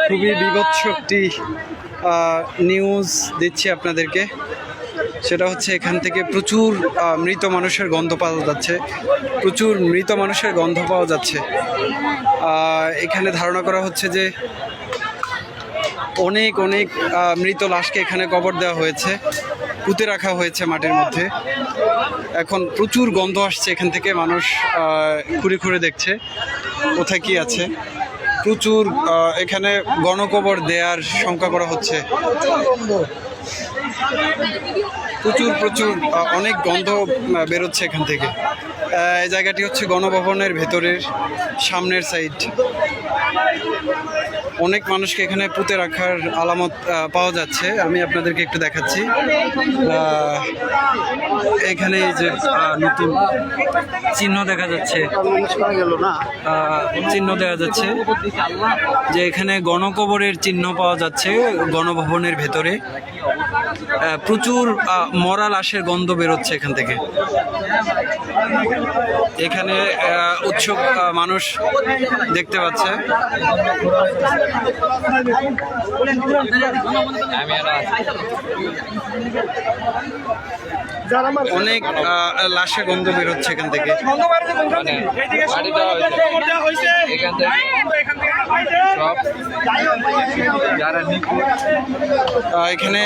খুবই বীভৎস একটি নিউজ দিচ্ছি আপনাদেরকে। সেটা হচ্ছে এখান থেকে প্রচুর মৃত মানুষের গন্ধ পাওয়া যাচ্ছে, প্রচুর মৃত মানুষের গন্ধ পাওয়া যাচ্ছে। এখানে ধারণা করা হচ্ছে যে অনেক অনেক মৃত লাশকে এখানে কবর দেওয়া হয়েছে, পুঁতে রাখা হয়েছে মাটির মধ্যে। এখন প্রচুর গন্ধ আসছে এখান থেকে, মানুষ ঘুরে ঘুরে দেখছে কোথায় কি আছে। প্রচুর এখানে গণকবর দেওয়ার শঙ্কা করা হচ্ছে। প্রচুর প্রচুর অনেক গন্ধ বেরোচ্ছে এখান থেকে। এই জায়গাটি হচ্ছে গণভবনের ভেতরের সামনের সাইড। অনেক মানুষকে এখানে পুঁতে রাখার আলামত পাওয়া যাচ্ছে। আমি আপনাদেরকে একটু দেখাচ্ছি। এখানে এই যে নতুন চিহ্ন দেখা যাচ্ছে, চিহ্ন দেখা যাচ্ছে যে এখানে গণকবরের চিহ্ন পাওয়া যাচ্ছে গণভবনের ভেতরে। প্রচুর মরা লাশের গন্ধ বেরোচ্ছে এখান থেকে। এখানে উৎসুক মানুষ দেখতে পাচ্ছে। অনেক লাশের গন্ধ বেরোচ্ছে এখান থেকে। এখানে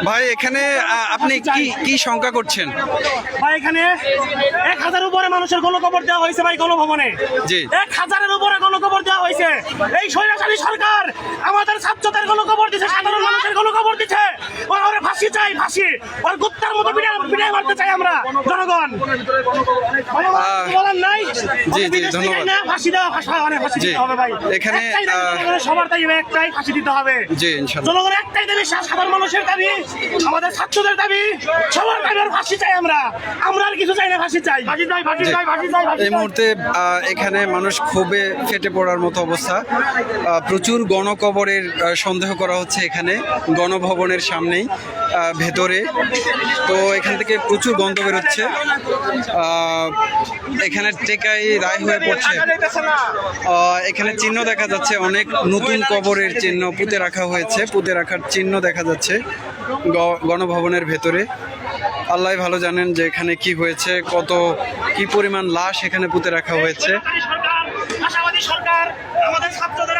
ভাই এখানে আপনি কি শঙ্কা করছেন? ভাই এখানে 1000 উপরে মানুষের গণকবর দেওয়া হয়েছে ভাই গণভবনে। জি, 1000-এর উপরে গণকবর দেওয়া হয়েছে। এই স্বৈরাচারী সরকার আমাদের ছাত্রদের গণকবর দিচ্ছে, সাধারণ মানুষের গণকবর দিচ্ছে। ওরা ফাঁসি চাই, ফাঁসি। ওর কুত্তার মতো পিটাই মারতে চাই আমরা জনগণ। বলার নাই। জি জি, ধন্যবাদ। ফাঁসি দেওয়া, ফাঁসি দিতে হবে ভাই। এখানে সবার দাবি একটাই, ফাঁসি দিতে হবে। জি, ইনশাআল্লাহ। জনগণের একটাই দাবি, সাধারণ মানুষের দাবি, আমাদের ছাত্রদের দাবি, সবার দাবি আর ফাঁসি চাই আমরা আর কিছু চাই না, ফাঁসি চাই, ফাঁসি চাই, ফাঁসি চাই, ফাঁসি চাই। এই মুহূর্তে এখানে মানুষ ক্ষোভে ফেটে পড়ার মতো অবস্থা। প্রচুর গণকবরের সন্দেহ করা হচ্ছে এখানে গণভবনের সামনেই ভেতরে। তো এখান থেকে প্রচুর গন্ধ বেরোচ্ছে। এখানে টেকাই রায় হয়ে পড়ছে। এখানে চিহ্ন দেখা যাচ্ছে, অনেক নতুন কবরের চিহ্ন পুঁতে রাখা হয়েছে, পুঁতে রাখার চিহ্ন দেখা যাচ্ছে গণভবনের ভেতরে। আল্লাহ ভালো জানেন যে এখানে কি হয়েছে, কি পরিমাণ লাশ এখানে পুঁতে রাখা হয়েছে। আশাবাদী সরকার আমাদের ছাত্রদের